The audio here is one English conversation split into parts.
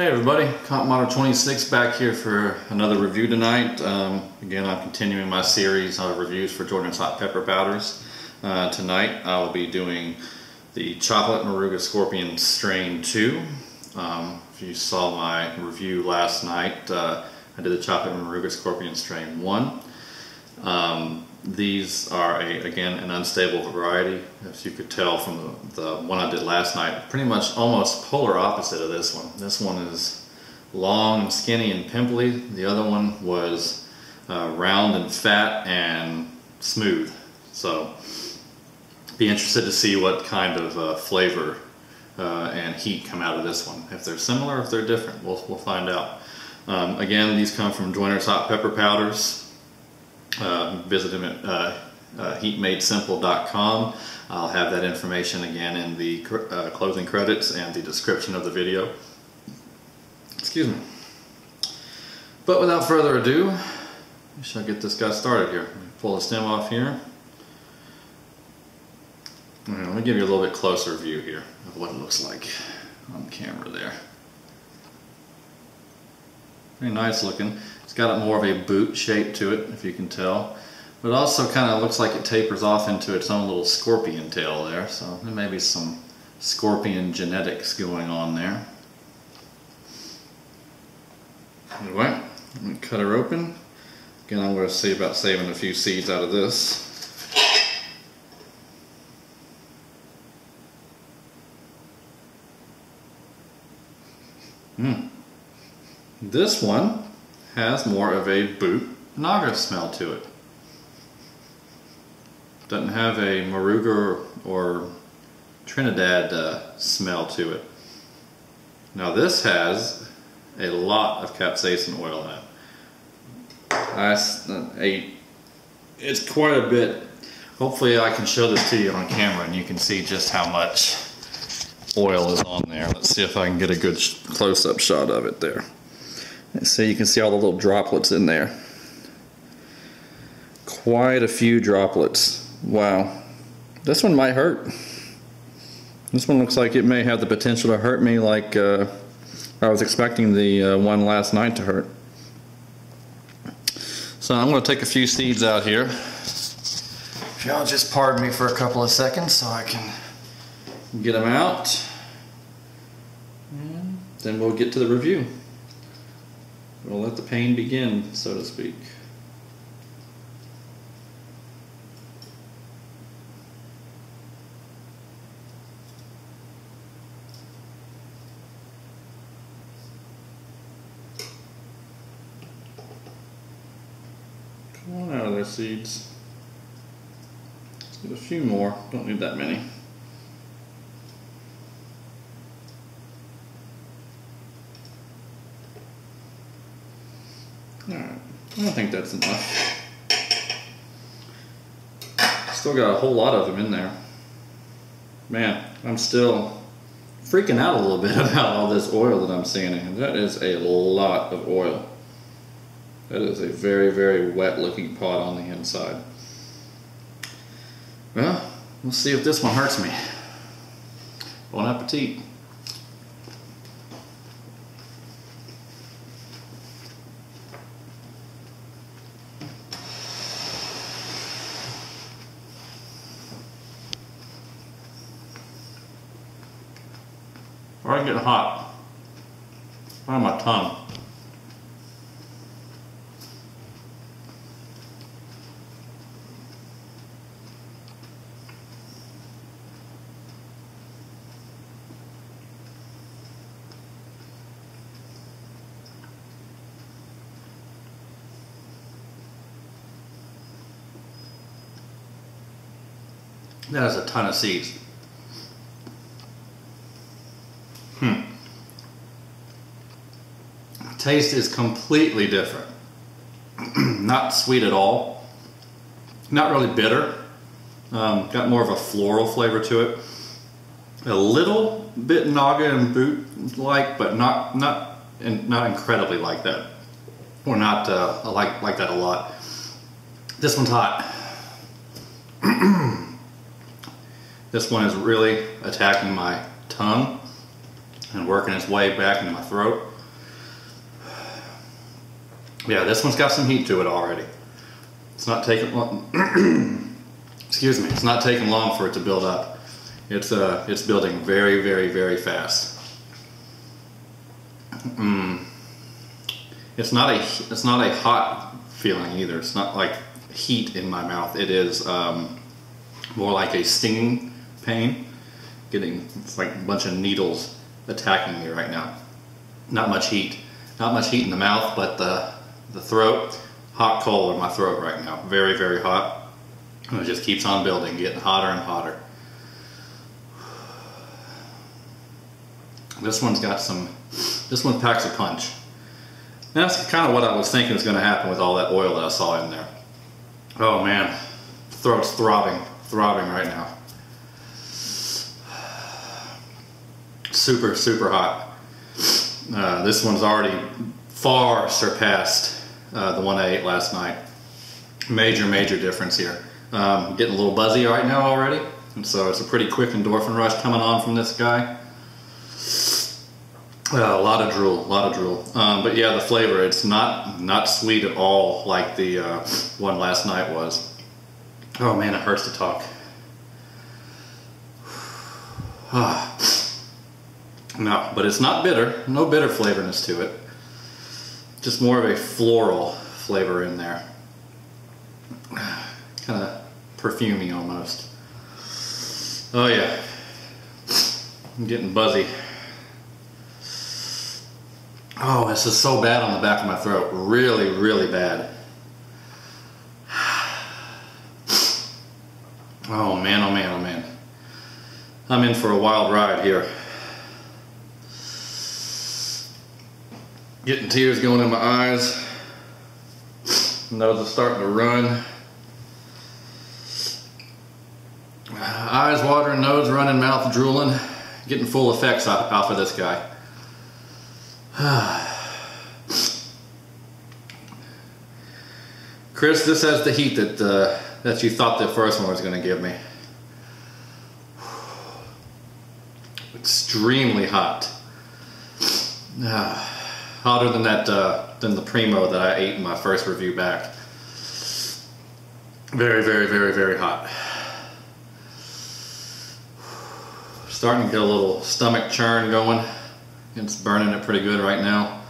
Hey everybody, Comp Model 26 back here for another review tonight. Again, I'm continuing my series of reviews for Joyner's hot pepper powders. Tonight I'll be doing the Chocolate Moruga Scorpion Strain 2. If you saw my review last night, I did the Chocolate Moruga Scorpion Strain 1. These are, again, an unstable variety. As you could tell from the one I did last night, pretty much almost polar opposite of this one. This one is long and skinny and pimply. The other one was round and fat and smooth. So be interested to see what kind of flavor and heat come out of this one. If they're similar, if they're different, we'll find out. Again, these come from Joyner's hot pepper powders. Visit them at heatmadesimple.com. I'll have that information again in the closing credits and the description of the video. Excuse me. But without further ado, we shall get this guy started here. Pull the stem off here. Okay, let me give you a little bit closer view here of what it looks like on camera there. Very nice looking. It's got more of a boot shape to it, if you can tell. But it also kind of looks like it tapers off into its own little scorpion tail there. So there may be some scorpion genetics going on there. Anyway, let me cut her open. Again, I'm going to see about saving a few seeds out of this. This one has more of a boot naga smell to it. Doesn't have a Moruga or Trinidad smell to it. Now this has a lot of capsaicin oil in it. It's quite a bit. Hopefully I can show this to you on camera and you can see just how much oil is on there. Let's see if I can get a good close-up shot of it there. So you can see all the little droplets in there. Quite a few droplets. Wow. This one might hurt. This one looks like it may have the potential to hurt me like I was expecting the one last night to hurt. So I'm going to take a few seeds out here. If y'all just pardon me for a couple of seconds so I can get them out. And then we'll get to the review. We'll let the pain begin, so to speak. Come on out of there, seeds. Let's get a few more. Don't need that many. Alright, I don't think that's enough. Still got a whole lot of them in there. Man, I'm still freaking out a little bit about all this oil that I'm seeing in. That is a lot of oil. That is a very, very wet looking pot on the inside. Well, we'll see if this one hurts me. Bon appetit. Already getting hot. On my tongue. That is a ton of seeds. Taste is completely different. Not sweet at all. Not really bitter. Got more of a floral flavor to it. A little bit naga and boot like, but not incredibly like that. Or not like that a lot. This one's hot. This one is really attacking my tongue and working its way back into my throat. Yeah, this one's got some heat to it already. It's not taking long. Excuse me. It's not taking long for it to build up. It's building very, very, very fast. It's not a hot feeling either. It's not like heat in my mouth. It is more like a stinging pain. It's like a bunch of needles attacking me right now. Not much heat. Not much heat in the mouth, but the throat, hot coal in my throat right now. Very, very hot. And it just keeps on building, getting hotter and hotter. This one packs a punch. That's kind of what I was thinking was going to happen with all that oil that I saw in there. Oh man, throat's throbbing right now. Super, super hot. This one's already far surpassed the one I ate last night. Major, major difference here. Getting a little buzzy right now already, and so it's a pretty quick endorphin rush coming on from this guy. A lot of drool. But yeah, the flavor, it's not sweet at all like the one last night was. Oh man, it hurts to talk. No, but it's not bitter. No bitter flavorness to it. Just more of a floral flavor in there. Kind of perfumey almost. Oh yeah. I'm getting buzzy. Oh, this is so bad on the back of my throat. Really, really bad. Oh man, oh man, oh man. I'm in for a wild ride here. Getting tears going in my eyes. Nose is starting to run. Eyes watering, nose running, mouth drooling. Getting full effects off of this guy. Chris, this has the heat that you thought the first one was going to give me. Extremely hot. Hotter than than the Primo that I ate in my first review back. Very, very, very, very hot. Starting to get a little stomach churn going. It's burning it pretty good right now.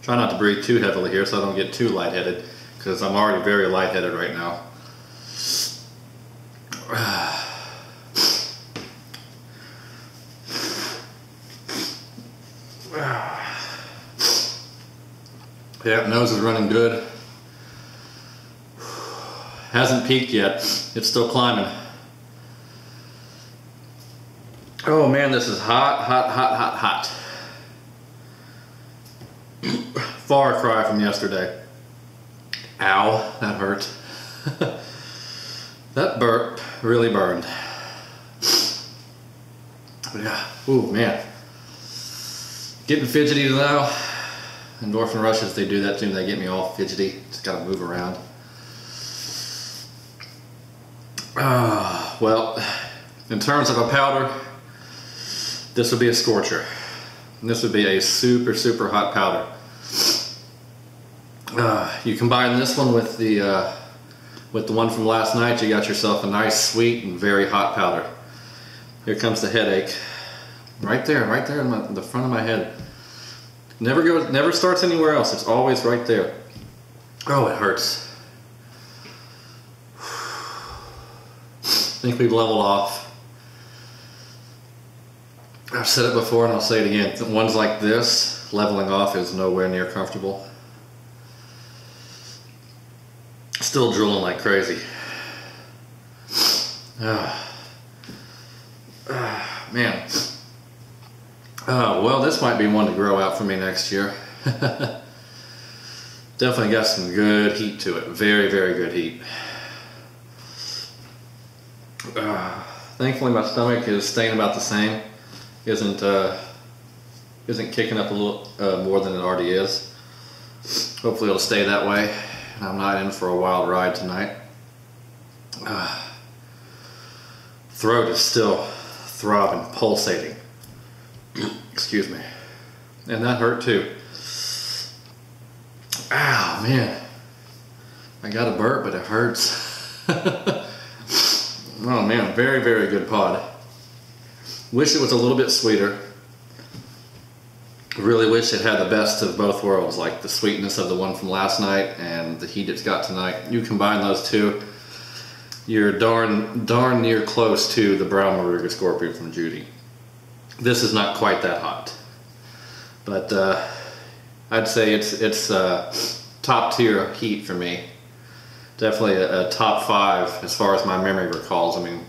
Try not to breathe too heavily here so I don't get too lightheaded, because I'm already very lightheaded right now. Yeah, nose is running good. Hasn't peaked yet. It's still climbing. Oh man, this is hot, hot, hot, hot, hot. Far cry from yesterday. Ow, that hurt. That burp really burned. Yeah, ooh man. Getting fidgety now. Endorphin rushes, they do that to me. They get me all fidgety. Just gotta move around. Well, in terms of a powder, this would be a scorcher. And this would be a super, super hot powder. You combine this one with the one from last night, you got yourself a nice, sweet, and very hot powder. Here comes the headache. Right there in the front of my head. Never starts anywhere else. It's always right there. Oh, it hurts. I think we've leveled off. I've said it before and I'll say it again. Ones like this, leveling off is nowhere near comfortable. Still drooling like crazy. Man. Well, this might be one to grow out for me next year. Definitely got some good heat to it. Very, very good heat. Thankfully my stomach is staying about the same. Isn't kicking up a little more than it already is. Hopefully it'll stay that way. I'm not in for a wild ride tonight. Throat is still throbbing, pulsating. Excuse me. and that hurt too. Ow, man. I got a burp, but it hurts. Oh man, very, very good pod. Wish it was a little bit sweeter. Really wish it had the best of both worlds, like the sweetness of the one from last night and the heat it's got tonight. You combine those two, you're darn near close to the brown Moruga Scorpion from Judy. This is not quite that hot, but I'd say it's top tier heat for me. Definitely a top 5 as far as my memory recalls. I mean,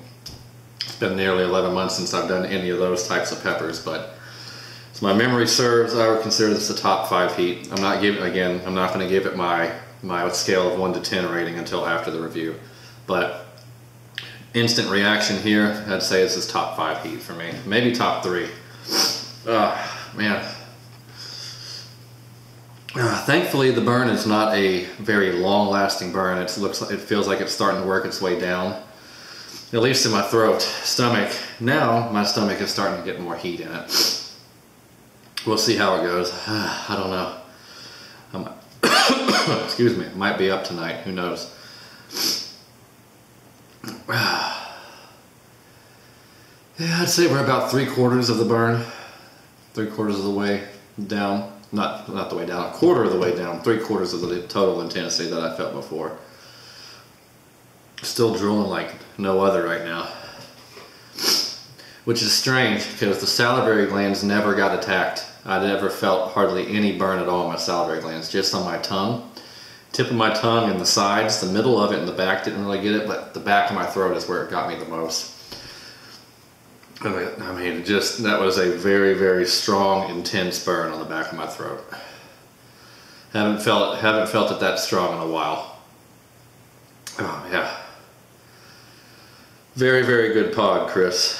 it's been nearly 11 months since I've done any of those types of peppers, but as my memory serves, I would consider this a top 5 heat. I'm not going to give it my scale of 1 to 10 rating until after the review, but instant reaction here, I'd say this is top 5 heat for me. Maybe top 3. Man. Thankfully, the burn is not a very long-lasting burn. It feels like it's starting to work its way down, at least in my throat. Stomach, now my stomach is starting to get more heat in it. We'll see how it goes. I don't know. Excuse me, it might be up tonight. Who knows? Yeah, I'd say we're about 3/4 of the burn. 3/4 of the way down. Not the way down, 1/4 of the way down. 3/4 of the total intensity that I felt before. Still drooling like no other right now. Which is strange because the salivary glands never got attacked. I never felt hardly any burn at all in my salivary glands, just on my tongue. Tip of my tongue and the sides, the middle of it and the back didn't really get it, but the back of my throat is where it got me the most. I mean, that was a very, very strong, intense burn on the back of my throat. Haven't felt it that strong in a while. Oh yeah. Very, very good pod, Chris.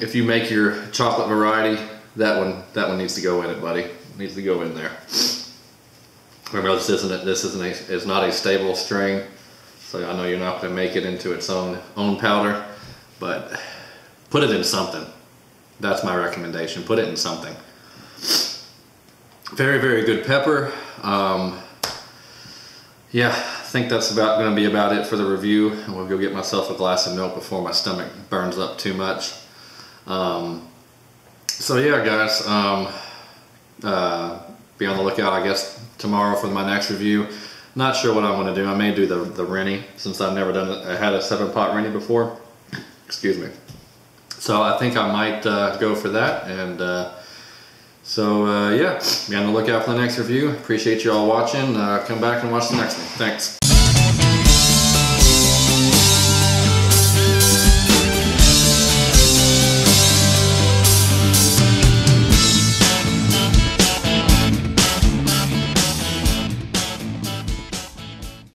If you make your chocolate variety, that one needs to go in it, buddy. It needs to go in there. Remember, this is not a stable strain, so I know you're not going to make it into its own powder, but put it in something. That's my recommendation. Put it in something. Very, very good pepper. Yeah, I think that's going to be about it for the review. And we'll go get myself a glass of milk before my stomach burns up too much. So yeah, guys, be on the lookout, I guess, tomorrow for my next review. Not sure what I want to do. I may do the Rennie, since I've never had a 7-pot Rennie before. Excuse me. So I think I might go for that. And yeah, be on the lookout for the next review. Appreciate you all watching. Come back and watch the next one. Thanks.